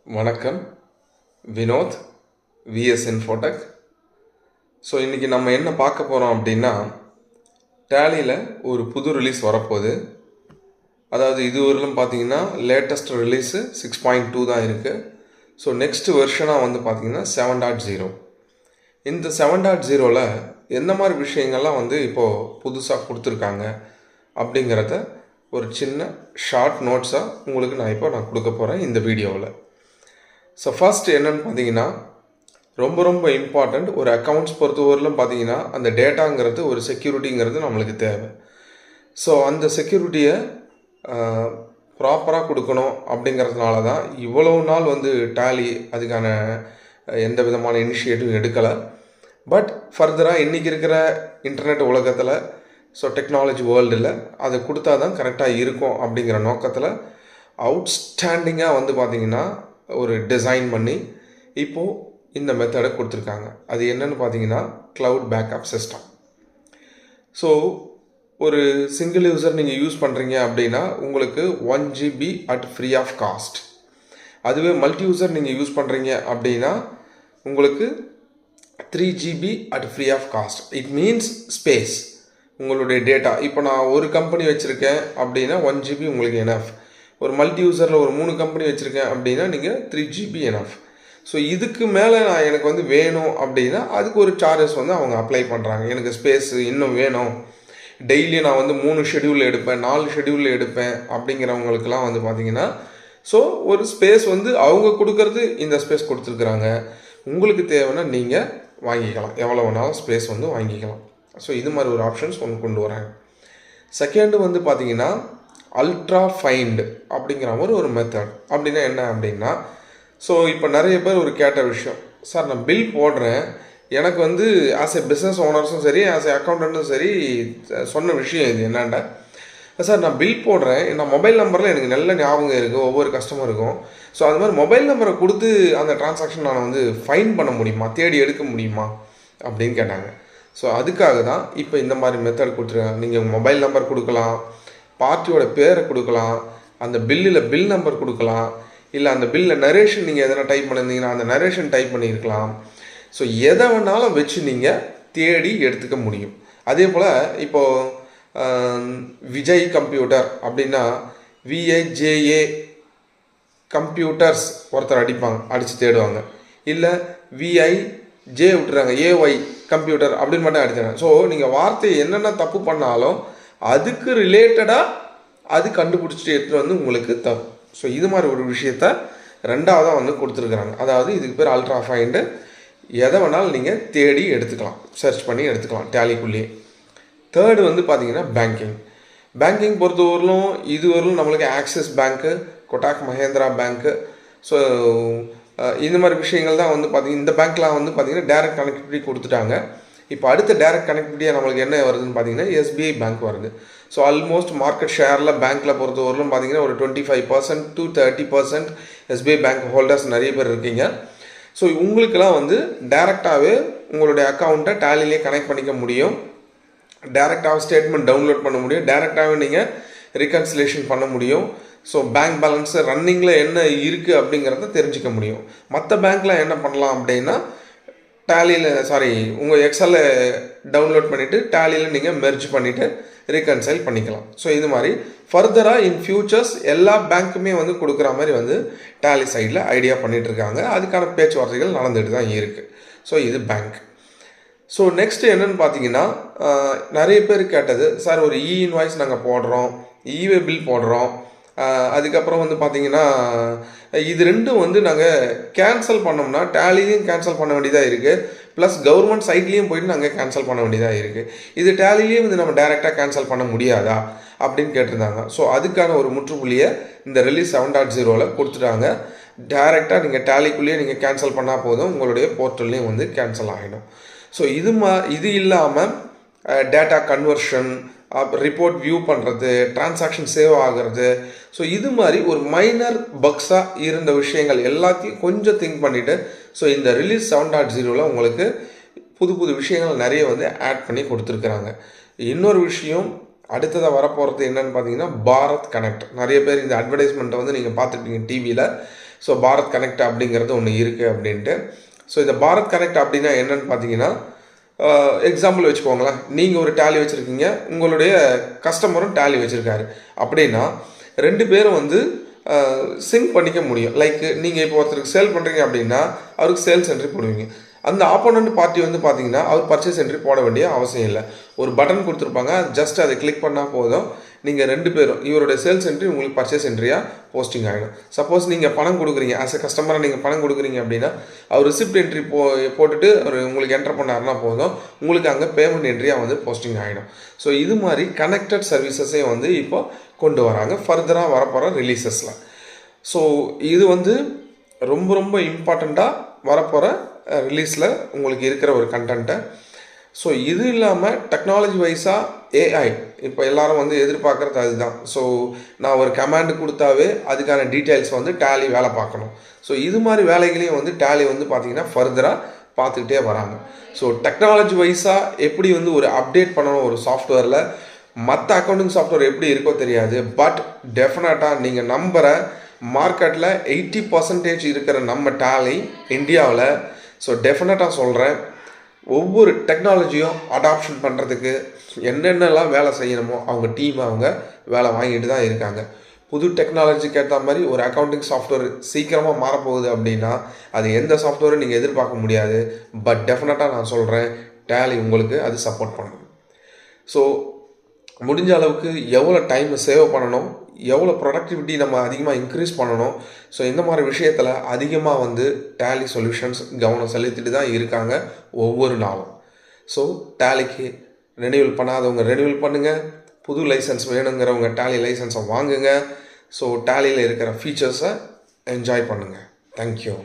வணக்கம். Vinod, vs Infotech. So இன்றைக்கி நம்ம என்ன பார்க்க போகிறோம் அப்படின்னா, டேலியில் ஒரு புது ரிலீஸ் வரப்போகுது. அதாவது இதுவரையிலும் பார்த்தீங்கன்னா லேட்டஸ்ட் ரிலீஸு 6.2 தான் இருக்குது. ஸோ நெக்ஸ்ட் வெர்ஷனாக வந்து பார்த்தீங்கன்னா 7.0. இந்த 7.0வில் எந்த மாதிரி விஷயங்கள்லாம் வந்து இப்போது புதுசாக கொடுத்துருக்காங்க அப்படிங்கிறத ஒரு சின்ன ஷார்ட் நோட்ஸாக உங்களுக்கு நான் கொடுக்க போகிறேன் இந்த வீடியோவில். ஸோ ஃபர்ஸ்ட் என்னென்னு பார்த்தீங்கன்னா, ரொம்ப இம்பார்ட்டண்ட். ஒரு அக்கௌண்ட்ஸ் பொறுத்தவரையிலும் பார்த்தீங்கன்னா அந்த டேட்டாங்கிறது ஒரு செக்யூரிட்டிங்கிறது நம்மளுக்கு தேவை. ஸோ அந்த செக்யூரிட்டியை ப்ராப்பராக கொடுக்கணும் அப்படிங்கிறதுனால தான் இவ்வளவு நாள் வந்து டேலி அதுக்கான எந்த விதமான இனிஷியேட்டிவ் எடுக்கலை. பட் ஃபர்தராக இன்றைக்கி இருக்கிற இன்டர்நெட் உலகத்தில், ஸோ டெக்னாலஜி வேர்ல்டில் அதை கொடுத்தா தான் கரெக்டாக இருக்கும் அப்படிங்கிற நோக்கத்தில் அவுட்ஸ்டாண்டிங்காக வந்து பார்த்திங்கன்னா ஒரு டிசைன் பண்ணி இப்போது இந்த மெத்தடை கொடுத்துருக்காங்க. அது என்னென்னு பார்த்தீங்கன்னா க்ளவுட் பேக்கப் சிஸ்டம். ஸோ ஒரு சிங்கிள் யூசர் நீங்கள் யூஸ் பண்ணுறீங்க அப்படின்னா உங்களுக்கு 1 GB at free of cost. அதுவே மல்டி யூசர் நீங்கள் யூஸ் பண்ணுறீங்க அப்படின்னா உங்களுக்கு 3 GB at free of cost. It means space, உங்களுடைய டேட்டா. இப்போ நான் ஒரு கம்பெனி வச்சுருக்கேன் அப்படின்னா 1 GB உங்களுக்கு எனஃப். ஒரு மல்டி யூசரில் ஒரு 3 கம்பெனி வச்சுருக்கேன் அப்படின்னா நீங்கள் 3 GB எனஃப். ஸோ இதுக்கு மேலே எனக்கு வந்து வேணும் அப்படின்னா அதுக்கு ஒரு சார்ஜஸ் வந்து அவங்க அப்ளை பண்ணுறாங்க. எனக்கு ஸ்பேஸ் இன்னும் வேணும், டெய்லி நான் வந்து 3 ஷெடியூலில் எடுப்பேன், 4 ஷெடியூலில் எடுப்பேன் அப்படிங்கிறவங்களுக்கெல்லாம் வந்து பார்த்திங்கன்னா ஸோ ஒரு ஸ்பேஸ் வந்து அவங்க கொடுக்கறது இந்த ஸ்பேஸ் கொடுத்துருக்குறாங்க. உங்களுக்கு தேவைன்னா நீங்கள் வாங்கிக்கலாம், எவ்வளோ வேணாலும் ஸ்பேஸ் வந்து வாங்கிக்கலாம். ஸோ இது மாதிரி ஒரு ஆப்ஷன்ஸ் ஒன்று கொண்டு வராங்க. செகண்டு வந்து பார்த்திங்கன்னா அல்ட்ரா ஃபைண்ட் அப்படிங்கிற மாதிரி ஒரு மெத்தட். அப்படின்னா என்ன அப்படின்னா, ஸோ இப்போ நிறைய பேர் ஒரு கேட்ட விஷயம், சார் நான் பில் போடுறேன், எனக்கு வந்து ஆஸ் ஏ பிஸ்னஸ் ஓனர்ஸும் சரி ஆஸ் ஏ அக்கௌண்டண்ட்டும் சரி சொன்ன விஷயம் இது என்னண்டா, சார் நான் பில் போடுறேன், நான் மொபைல் நம்பரில் எனக்கு நல்ல ஞாபகம் இருக்குது ஒவ்வொரு கஸ்டமருக்கும். ஸோ அது மாதிரி மொபைல் நம்பரை கொடுத்து அந்த டிரான்சாக்ஷன் நான் வந்து ஃபைன் பண்ண முடியுமா, தேடி எடுக்க முடியுமா அப்படின்னு கேட்டாங்க. ஸோ அதுக்காக தான் இப்போ இந்த மாதிரி மெத்தட் கொடுத்துருக்காங்க. நீங்கள் மொபைல் நம்பர் கொடுக்கலாம், பார்ட்டியோட பேரை கொடுக்கலாம், அந்த பில்லில் பில் நம்பர் கொடுக்கலாம், இல்லை அந்த பில்லில் நரேஷன் நீங்கள் எதனா டைப் பண்ணியிருந்தீங்கன்னா அந்த நரேஷன் டைப் பண்ணியிருக்கலாம். ஸோ எதை வேணாலும் வச்சு நீங்கள் தேடி எடுத்துக்க முடியும். அதே போல் இப்போது விஜய் கம்ப்யூட்டர் அப்படின்னா விஐஜேஏ கம்ப்யூட்டர்ஸ் ஒருத்தர் அடித்து தேடுவாங்க. இல்லை விஐஜே விட்டுறாங்க, ஏஒய் கம்ப்யூட்டர் அப்படின்னு மட்டும் அடித்தாங்க. ஸோ நீங்கள் வார்த்தையை என்னென்ன தப்பு பண்ணாலும் அதுக்கு ரிலேட்டடாக அது கண்டுபிடிச்சிட்டு எடுத்துகிட்டு வந்து உங்களுக்கு தரும். ஸோ இது மாதிரி ஒரு விஷயத்த ரெண்டாவதாக வந்து கொடுத்துருக்குறாங்க. அதாவது இதுக்கு பேர் அல்ட்ரா ஃபைண்டு. எதை வேணாலும் நீங்கள் தேடி எடுத்துக்கலாம், சர்ச் பண்ணி எடுத்துக்கலாம் டேலிக்குள்ளேயே. தேர்டு வந்து பார்த்தீங்கன்னா பேங்கிங் பொறுத்தவரையிலும் இதுவரையிலும் நம்மளுக்கு ஆக்சிஸ் பேங்க்கு, கொட்டாக் மஹேந்திரா பேங்க்கு, ஸோ இந்த மாதிரி விஷயங்கள் தான் வந்து பார்த்திங்கன்னா இந்த பேங்க்லாம் வந்து பார்த்திங்கன்னா டேரெக்ட் கனெக்டிவிட்டி கொடுத்துட்டாங்க. இப்போ அடுத்த டேரெக்ட் கனெக்டிவிட்டியாக நம்மளுக்கு என்ன வருதுன்னு பார்த்தீங்கன்னா எஸ்பிஐ பேங்க் வருது. ஸோ ஆல்மோஸ்ட் மார்க்கெட் ஷேரில் பேங்க்கில் பொறுத்தவரையிலும் பார்த்தீங்கன்னா ஒரு 25% to 30% எஸ்பிஐ பேங்க் ஹோல்டர்ஸ் நிறைய பேர் இருக்கீங்க. ஸோ உங்களுக்கெல்லாம் வந்து டேரெக்டாகவே உங்களுடைய அக்கௌண்ட்டை டேலிலே கனெக்ட் பண்ணிக்க முடியும், டேரெக்டாக ஸ்டேட்மெண்ட் டவுன்லோட் பண்ண முடியும், டேரெக்டாகவே நீங்கள் ரிகன்சிலேஷன் பண்ண முடியும். ஸோ பேங்க் பேலன்ஸு ரன்னிங்கில் என்ன இருக்குது அப்படிங்கிறத தெரிஞ்சிக்க முடியும். மற்ற பேங்க்கில் என்ன பண்ணலாம் அப்படின்னா உங்கள் எக்ஸலில் டவுன்லோட் பண்ணிவிட்டு டேலியில் நீங்கள் மெர்ஜ் பண்ணிவிட்டு ரீகன்சைல் பண்ணிக்கலாம். ஸோ இது மாதிரி ஃபர்தராக இன் ஃபியூச்சர்ஸ் எல்லா பேங்க்குமே வந்து கொடுக்குற மாதிரி வந்து டேலி சைடில் ஐடியா பண்ணிகிட்ருக்காங்க. அதுக்கான பேச்சுவார்த்தைகள் நடந்துகிட்டு தான் இருக்குது. ஸோ இது பேங்க். ஸோ நெக்ஸ்ட்டு என்னென்னு பார்த்தீங்கன்னா, நிறைய பேர் கேட்டது, சார் ஒரு இன்வாய்ஸ் நாங்கள் போடுறோம், இவே பில் போடுறோம், அதுக்கப்புறம் வந்து பார்த்திங்கன்னா இது ரெண்டும் வந்து நாங்கள் கேன்சல் பண்ணோம்னா டேலிலையும் கேன்சல் பண்ண வேண்டியதாக இருக்குது, ப்ளஸ் கவர்மெண்ட் சைட்லேயும் போயிட்டு நாங்கள் கேன்சல் பண்ண வேண்டியதாக இருக்குது. இது டேலிலேயும் வந்து நம்ம டேரெக்டாக கேன்சல் பண்ண முடியாதா அப்படின்னு கேட்டிருந்தாங்க. ஸோ அதுக்கான ஒரு முற்றுப்புள்ளியை இந்த ரிலீஸ் 7.0வில் கொடுத்துட்டாங்க. டேரெக்டாக நீங்கள் டேலிக்குள்ளேயே நீங்கள் கேன்சல் பண்ணால் போதும், உங்களுடைய போர்ட்டல்லையும் வந்து கேன்சல் ஆகிடும். ஸோ இது இல்லாமல் டேட்டா கன்வர்ஷன், ரிப்போர்ட் வியூ பண்ணுறது, டிரான்சாக்ஷன் சேவ் ஆகிறது, ஸோ இது மாதிரி ஒரு மைனர் பக்ஸாக இருந்த விஷயங்கள் எல்லாத்தையும் கொஞ்சம் திங்க் பண்ணிவிட்டு ஸோ இந்த ரிலீஸ் 7.0வில் உங்களுக்கு புது விஷயங்கள் நிறைய வந்து ஆட் பண்ணி கொடுத்துருக்குறாங்க. இன்னொரு விஷயம் அடுத்ததாக வரப்போகிறது என்னென்னு பார்த்தீங்கன்னா பாரத் கனெக்ட். நிறைய பேர் இந்த அட்வர்டைஸ்மெண்ட்டை வந்து நீங்கள் பார்த்துருப்பீங்க டிவியில். ஸோ பாரத் கனெக்ட் அப்படிங்கிறது ஒன்று இருக்குது அப்படின்ட்டு. ஸோ இந்த பாரத் கனெக்ட் அப்படின்னா என்னன்னு பார்த்தீங்கன்னா, எக்ஸாம்பிள் வச்சுக்கோங்களேன், நீங்கள் ஒரு டேலி வச்சுருக்கீங்க, உங்களுடைய கஸ்டமரும் டேலி வச்சுருக்காரு அப்படின்னா 2 பேரும் வந்து சிங்க் பண்ணிக்க முடியும். லைக் நீங்கள் இப்போ ஒருத்தருக்கு சேல் பண்ணுறீங்க அப்படின்னா அவருக்கு சேல்ஸ் என்ட்ரி போடுவீங்க. அந்த ஆப்போனண்ட் பார்ட்டி வந்து பார்த்தீங்கன்னா அவர் பர்ச்சேஸ் என்ட்ரி போட வேண்டிய அவசியம் இல்லை. ஒரு பட்டன் கொடுத்துருப்பாங்க, ஜஸ்ட் அதை கிளிக் பண்ணால் போதும். நீங்கள் 2 பேரும் இவருடைய சேல்ஸ் என்ட்ரி உங்களுக்கு பர்ச்சேஸ் என்ட்ரியாக போஸ்டிங் ஆகிடும். சப்போஸ் நீங்கள் பணம் கொடுக்குறீங்க, ஆஸ் எ கஸ்டமராக நீங்கள் பணம் கொடுக்குறீங்க அப்படின்னா அவர் ரிசிப்ட் என்ட்ரி போட்டுட்டு அவர் உங்களுக்கு என்டர் பண்ணாருன்னா போதும், உங்களுக்கு அங்கே பேமெண்ட் என்ட்ரியாக வந்து போஸ்டிங் ஆகிடும். ஸோ இது மாதிரி கனெக்டட் சர்வீசஸையும் வந்து இப்போ கொண்டு வராங்க ஃபர்தராக வரப்போகிற ரிலீசஸில். ஸோ இது வந்து ரொம்ப ரொம்ப இம்பார்ட்டண்ட்டாக வரப்போகிற ரிலீஸில் உங்களுக்கு இருக்கிற ஒரு கண்டென்ட்டை. ஸோ இது இல்லாமல் டெக்னாலஜி வைஸாக ஏஐ இப்போ எல்லாரும் வந்து எதிர்பார்க்குறது அதுதான். ஸோ நான் ஒரு கமாண்டு கொடுத்தாவே அதுக்கான டீட்டெயில்ஸ் வந்து டேலி வேலை பார்க்கணும். ஸோ இது மாதிரி வேலைகளையும் வந்து டேலி வந்து பார்த்திங்கன்னா ஃபர்தராக பார்த்துக்கிட்டே வராங்க. ஸோ டெக்னாலஜி வைஸாக எப்படி வந்து ஒரு அப்டேட் பண்ணணும் ஒரு சாஃப்ட்வேரில், மற்ற அக்கௌண்டிங் சாஃப்ட்வேர் எப்படி இருக்கோ தெரியாது. பட் டெஃபினட்டாக நீங்கள் நம்புகிற மார்க்கெட்டில் 80% இருக்கிற நம்ம டேலி இந்தியாவில், ஸோ டெஃபினட்டாக சொல்கிறேன், ஒவ்வொரு டெக்னாலஜியும் அடாப்ஷன் பண்ணுறதுக்கு என்னென்னலாம் வேலை செய்யணுமோ அவங்க டீம் அவங்க வேலை வாங்கிட்டு தான் இருக்காங்க. புது டெக்னாலஜிக்கு ஏற்ற மாதிரி ஒரு அக்கௌண்டிங் சாஃப்ட்வேர் சீக்கிரமாக மாறப்போகுது அப்படின்னா அது எந்த சாஃப்ட்வேரும் நீங்கள் எதிர்பார்க்க முடியாது. பட் டெஃபினட்டாக நான் சொல்கிறேன், டேலி உங்களுக்கு அது சப்போர்ட் பண்ணணும். ஸோ முடிஞ்ச அளவுக்கு எவ்வளோ டைமை சேவ் பண்ணணும், எவ்வளோ ப்ரொடக்டிவிட்டி நம்ம அதிகமாக இன்க்ரீஸ் பண்ணணும், ஸோ இந்த மாதிரி விஷயத்தில் அதிகமாக வந்து டேலி சொல்யூஷன்ஸ் கவனம் செலுத்திட்டு தான் இருக்காங்க ஒவ்வொரு நாளும். ஸோ டேலிக்கு ரெனியூவல் பண்ணாதவங்க ரெனியூவல் பண்ணுங்கள், புது லைசன்ஸ் வேணுங்கிறவங்க டேலி லைசன்ஸை வாங்குங்க. ஸோ டேலியில் இருக்கிற ஃபீச்சர்ஸை என்ஜாய் பண்ணுங்கள். தேங்க்யூ.